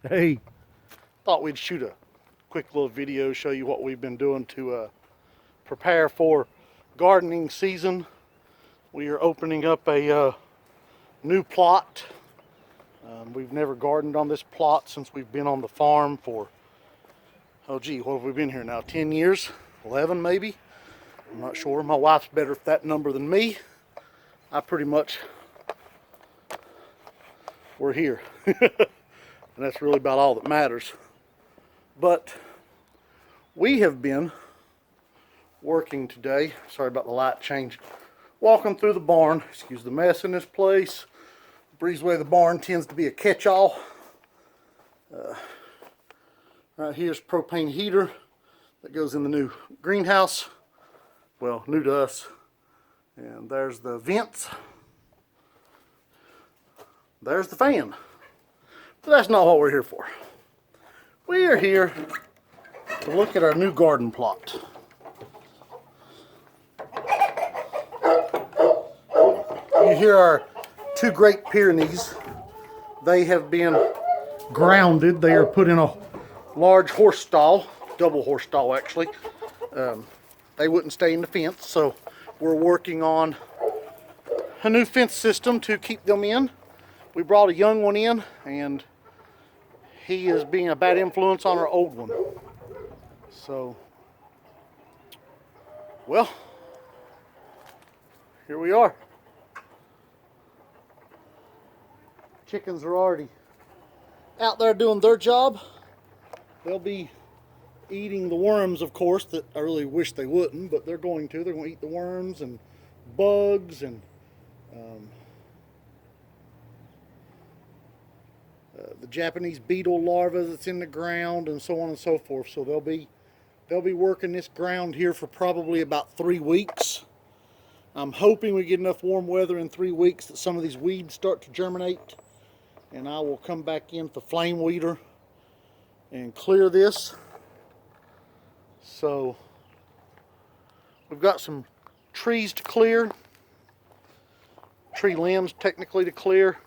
Hey, thought we'd shoot a quick little video, show you what we've been doing to prepare for gardening season. We are opening up a new plot. We've never gardened on this plot since we've been on the farm for, oh gee, what have we been here now? 10 years? 11 maybe? I'm not sure. My wife's better at that number than me. I pretty much, we're here. And that's really about all that matters. But we have been working today, sorry about the light change, walking through the barn. Excuse the mess in this place. Breezeway of the barn tends to be a catch-all. Right here's propane heater that goes in the new greenhouse. Well, new to us. And there's the vents. There's the fan. But that's not what we're here for. We are here to look at our new garden plot. You hear our two Great Pyrenees. They have been grounded. They are put in a large horse stall, double horse stall actually. They wouldn't stay in the fence, so we're working on a new fence system to keep them in. We brought a young one in, and he is being a bad influence on our old one. So, well, here we are. Chickens are already out there doing their job. They'll be eating the worms, of course, that I really wish they wouldn't, but they're going to. They're going to eat the worms and bugs and the Japanese beetle larvae that's in the ground and so on and so forth. So they'll be working this ground here for probably about 3 weeks. I'm hoping we get enough warm weather in 3 weeks that some of these weeds start to germinate, and I will come back in with the flame weeder and clear this. So we've got some trees to clear, tree limbs technically to clear.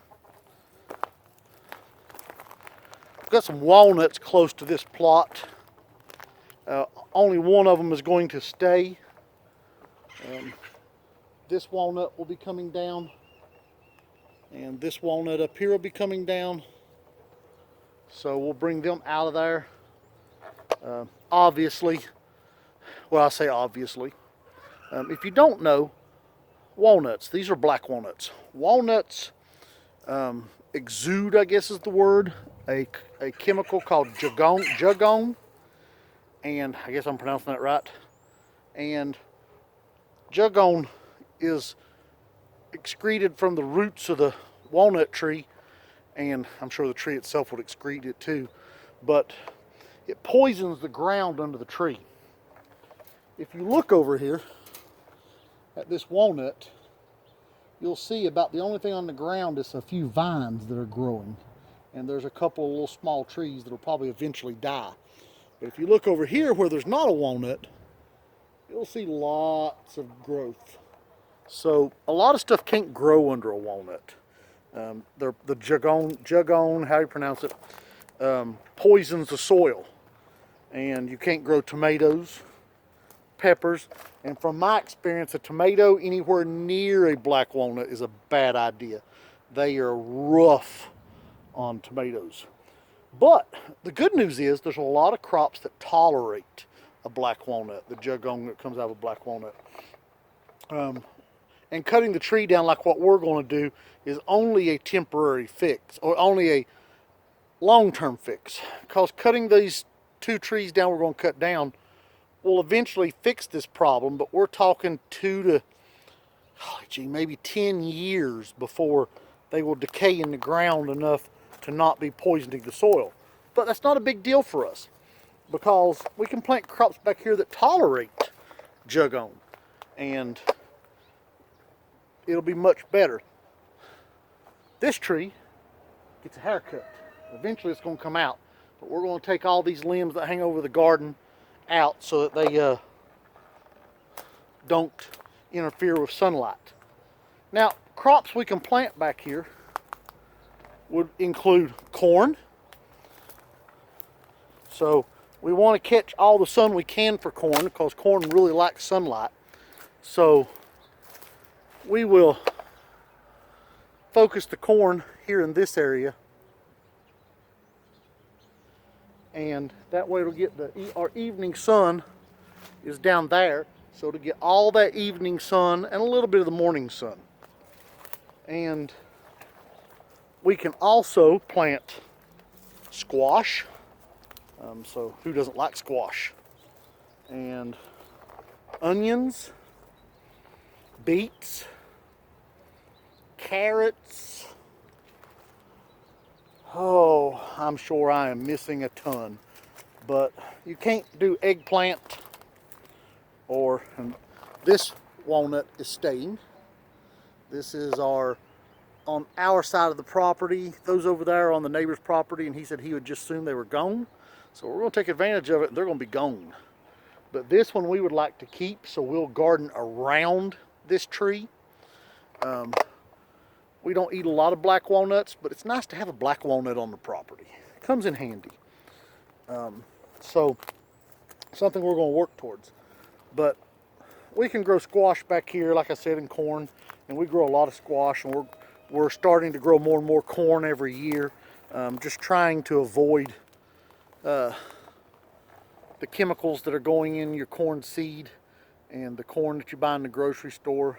We've got some walnuts close to this plot. Only one of them is going to stay. This walnut will be coming down, and this walnut up here will be coming down. So we'll bring them out of there. Obviously, well, I say obviously, if you don't know, walnuts, these are black walnuts. Walnuts exude, I guess is the word, a chemical called jugone, and I guess I'm pronouncing that right. And jugone is excreted from the roots of the walnut tree, and I'm sure the tree itself would excrete it too, but it poisons the ground under the tree. If you look over here at this walnut, you'll see about the only thing on the ground is a few vines that are growing, and there's a couple of little small trees that will probably eventually die. But if you look over here where there's not a walnut, you'll see lots of growth. So a lot of stuff can't grow under a walnut. The jugone, how you pronounce it, poisons the soil, and you can't grow tomatoes, peppers, and from my experience, a tomato anywhere near a black walnut is a bad idea. They are rough on tomatoes. But the good news is there's a lot of crops that tolerate a black walnut, the jugone that comes out of a black walnut. And cutting the tree down like what we're going to do is only a temporary fix, or only a long-term fix. Because cutting these 2 trees down we're going to cut down will eventually fix this problem, but we're talking 2 to maybe 10 years before they will decay in the ground enough to not be poisoning the soil. But that's not a big deal for us, because we can plant crops back here that tolerate jugone, and it'll be much better. This tree gets a haircut. Eventually it's going to come out, but we're going to take all these limbs that hang over the garden out so that they don't interfere with sunlight. Now, crops we can plant back here would include corn, So we want to catch all the sun we can for corn because corn really likes sunlight. So we will focus the corn here in this area, and that way it'll get our evening sun is down there, so to get all that evening sun and a little bit of the morning sun. And we can also plant squash. So who doesn't like squash? And onions, beets, carrots. Oh, I'm sure I am missing a ton, but you can't do eggplant, or this walnut is staying. This is on our side of the property. Those over there are on the neighbor's property, and he said he would just assume they were gone. So we're going to take advantage of it, and they're going to be gone. But this one we would like to keep, so we'll garden around this tree. We don't eat a lot of black walnuts, but it's nice to have a black walnut on the property. It comes in handy. So something we're going to work towards. But we can grow squash back here, like I said, in corn, and we grow a lot of squash, and we're starting to grow more and more corn every year, just trying to avoid the chemicals that are going in your corn seed and the corn that you buy in the grocery store.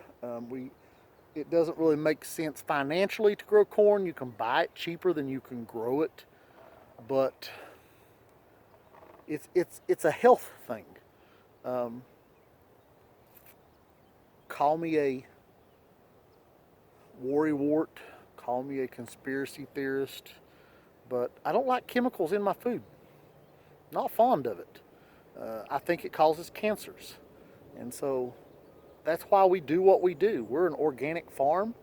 It doesn't really make sense financially to grow corn. You can buy it cheaper than you can grow it, but it's a health thing. Call me a worrywart, call me a conspiracy theorist, but I don't like chemicals in my food. Not fond of it. I think it causes cancers, and so that's why we do what we do. We're an organic farm.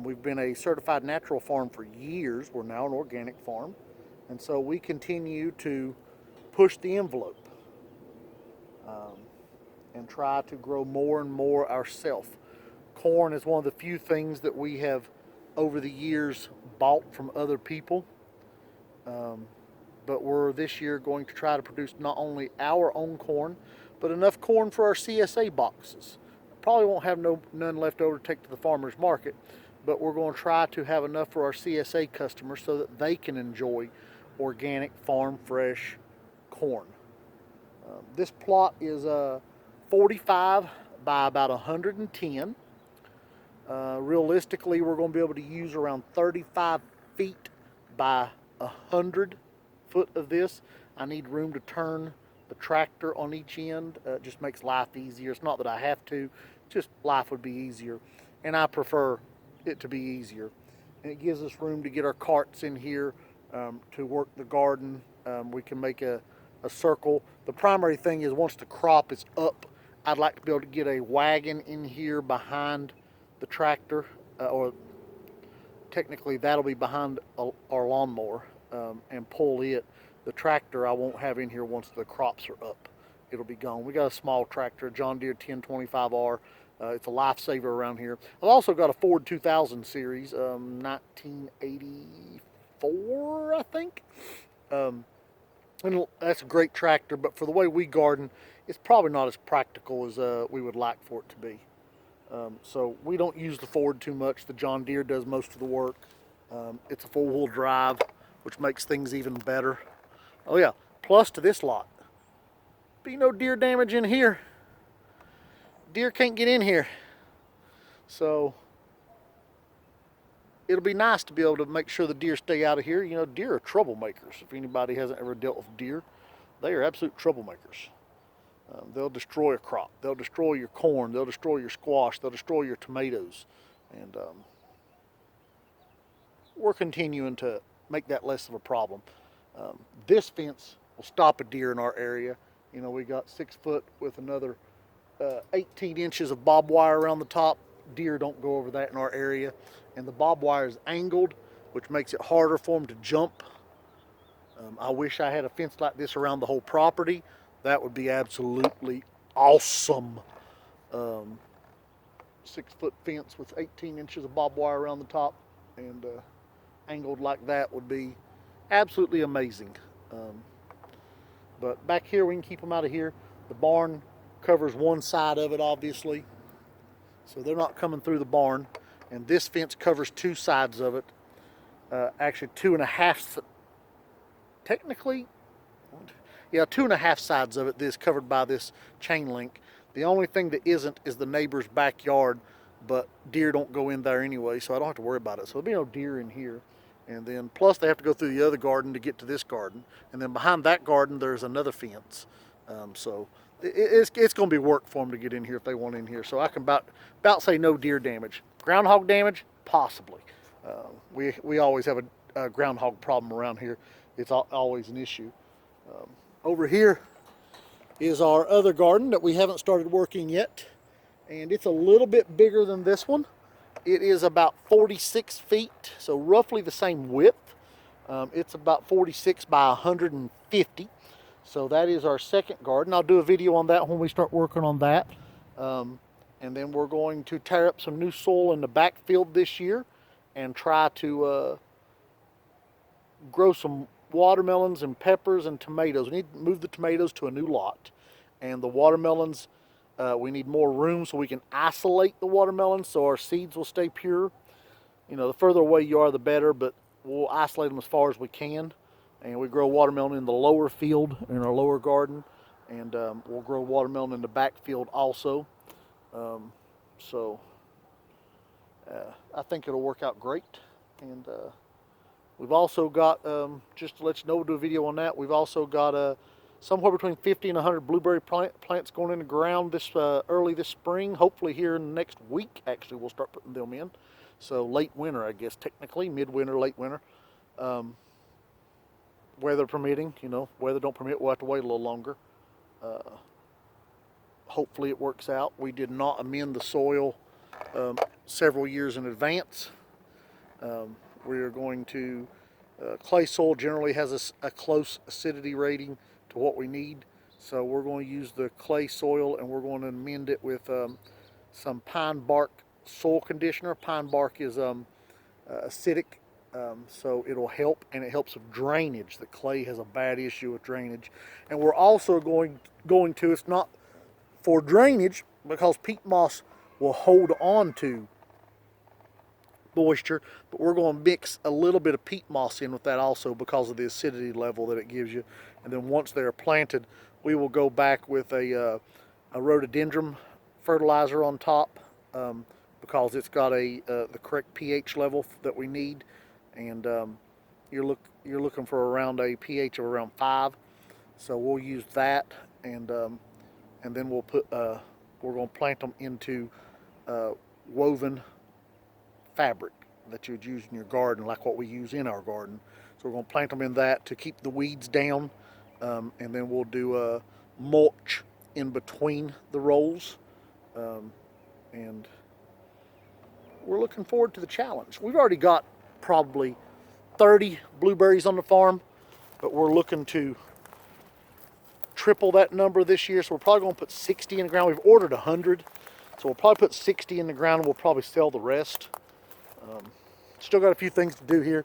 We've been a certified natural farm for years. We're now an organic farm. And so we continue to push the envelope and try to grow more and more ourselves. Corn is one of the few things that we have over the years bought from other people. But we're this year going to try to produce not only our own corn, but enough corn for our CSA boxes. Probably won't have none left over to take to the farmer's market, but we're going to try to have enough for our CSA customers so that they can enjoy organic, farm fresh corn. This plot is 45 by about 110. Realistically, we're going to be able to use around 35 feet by 100 foot of this. I need room to turn the tractor on each end. It just makes life easier. It's not that I have to, just life would be easier, and I prefer it to be easier. And it gives us room to get our carts in here to work the garden. We can make a circle. The primary thing is once the crop is up, I'd like to be able to get a wagon in here behind the tractor, or technically that'll be behind our lawnmower, and pull it. The tractor I won't have in here once the crops are up. It'll be gone. We got a small tractor, a John Deere 1025R. It's a lifesaver around here. I've also got a Ford 2000 series, 1984, I think. And that's a great tractor, but for the way we garden, it's probably not as practical as we would like for it to be. So we don't use the Ford too much. The John Deere does most of the work. It's a four-wheel drive, which makes things even better. Oh yeah, plus to this lot, be no deer damage in here. Deer can't get in here. So it'll be nice to be able to make sure the deer stay out of here. You know, deer are troublemakers. If anybody hasn't ever dealt with deer, they are absolute troublemakers. They'll destroy a crop. They'll destroy your corn. They'll destroy your squash. They'll destroy your tomatoes. And we're continuing to make that less of a problem. This fence will stop a deer in our area. You know, we got 6 foot with another 18 inches of barbed wire around the top. Deer don't go over that in our area. And the barbed wire is angled, which makes it harder for them to jump. I wish I had a fence like this around the whole property. That would be absolutely awesome. 6 foot fence with 18 inches of barbed wire around the top and angled like that would be absolutely amazing. But back here, we can keep them out of here. The barn covers one side of it, obviously. So they're not coming through the barn. And this fence covers two sides of it. Actually, 2.5, technically, yeah, 2.5 sides of it is covered by this chain link. The only thing that isn't is the neighbor's backyard, but deer don't go in there anyway, so I don't have to worry about it. So there'll be no deer in here. And then plus they have to go through the other garden to get to this garden. And then behind that garden, there's another fence. So it's going to be work for them to get in here if they want in here. So I can about say no deer damage. Groundhog damage? Possibly. We always have a groundhog problem around here. It's always an issue. Over here is our other garden that we haven't started working yet. And it's a little bit bigger than this one. It is about 46 feet, so roughly the same width. It's about 46 by 150. So that is our second garden. I'll do a video on that when we start working on that. And then we're going to tear up some new soil in the backfield this year and try to grow some watermelons and peppers and tomatoes. We need to move the tomatoes to a new lot. And the watermelons, we need more room so we can isolate the watermelons so our seeds will stay pure. You know, the further away you are, the better, but we'll isolate them as far as we can. And we grow watermelon in the lower field, in our lower garden. And we'll grow watermelon in the back field also. I think it'll work out great. And we've also got, just to let you know, we'll do a video on that. We've also got somewhere between 50 and 100 blueberry plants going in the ground early this spring. Hopefully here in the next week, actually, we'll start putting them in. So late winter, I guess, technically, midwinter, late winter. Weather permitting, you know, weather don't permit, we'll have to wait a little longer. Hopefully it works out. We did not amend the soil several years in advance. We are going to, clay soil generally has a close acidity rating to what we need. So we're going to use the clay soil and we're going to amend it with some pine bark soil conditioner. Pine bark is acidic, so it'll help, and it helps with drainage. The clay has a bad issue with drainage. And we're also going to, it's not for drainage because peat moss will hold on to moisture, but we're going to mix a little bit of peat moss in with that also because of the acidity level that it gives you. And then once they're planted, we will go back with a rhododendron fertilizer on top because it's got the correct pH level that we need. And you're looking for around a pH of around 5. So we'll use that, and then we'll put we're going to plant them into woven fabric that you would use in your garden, like what we use in our garden. So we're going to plant them in that to keep the weeds down, and then we'll do mulch in between the rows, and we're looking forward to the challenge. We've already got probably 30 blueberries on the farm, but we're looking to triple that number this year, so we're probably going to put 60 in the ground. We've ordered 100, so we'll probably put 60 in the ground and we'll probably sell the rest. Still got a few things to do here.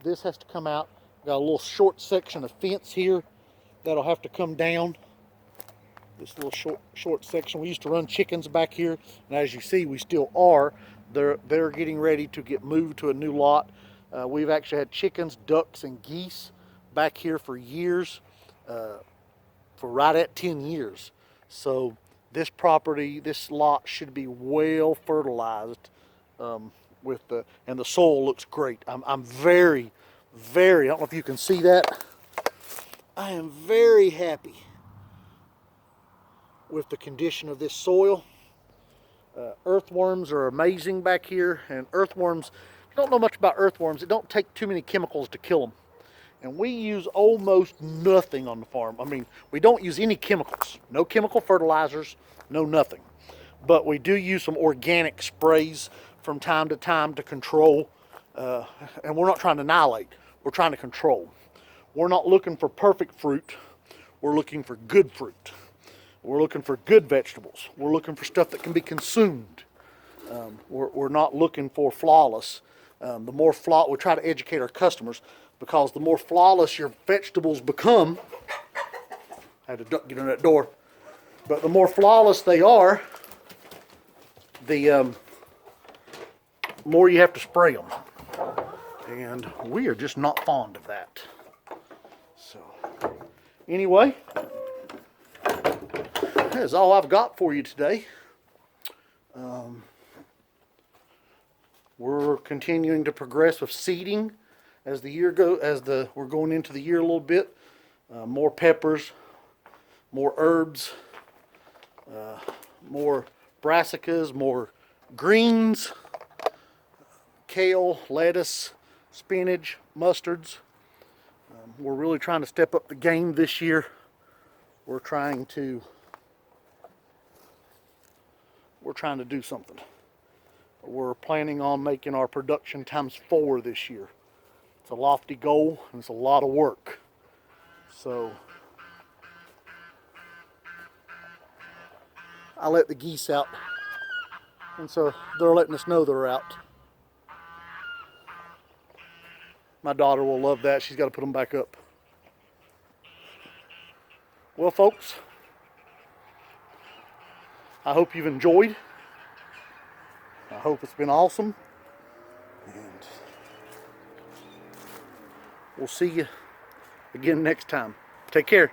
This has to come out. Got a little short section of fence here that'll have to come down. This little short section. We used to run chickens back here, and as you see, we still are. They're getting ready to get moved to a new lot. We've actually had chickens, ducks, and geese back here for years, for right at 10 years. So this property, this lot should be well fertilized and the soil looks great. I'm very, I don't know if you can see that. I am very happy with the condition of this soil. Earthworms are amazing back here, and earthworms, if you don't know much about earthworms, it don't take too many chemicals to kill them. And we use almost nothing on the farm. I mean, we don't use any chemicals, no chemical fertilizers, no nothing. But we do use some organic sprays from time to time to control, and we're not trying to annihilate, we're trying to control. We're not looking for perfect fruit, we're looking for good fruit. We're looking for good vegetables. We're looking for stuff that can be consumed. We're not looking for flawless. We try to educate our customers, because the more flawless your vegetables become, had to duck get in that door. But the more flawless they are, the more you have to spray them. And we are just not fond of that. So, anyway, that's all I've got for you today. We're continuing to progress with seeding as the year we're going into the year a little bit. More peppers, more herbs, more brassicas, more greens, kale, lettuce, spinach, mustards. We're really trying to step up the game this year. We're trying to do something. We're planning on making our production ×4 this year. It's a lofty goal and it's a lot of work. So I let the geese out, and so they're letting us know they're out. My daughter will love that. She's got to put them back up. Well, folks, I hope you've enjoyed. I hope it's been awesome. And we'll see you again next time. Take care.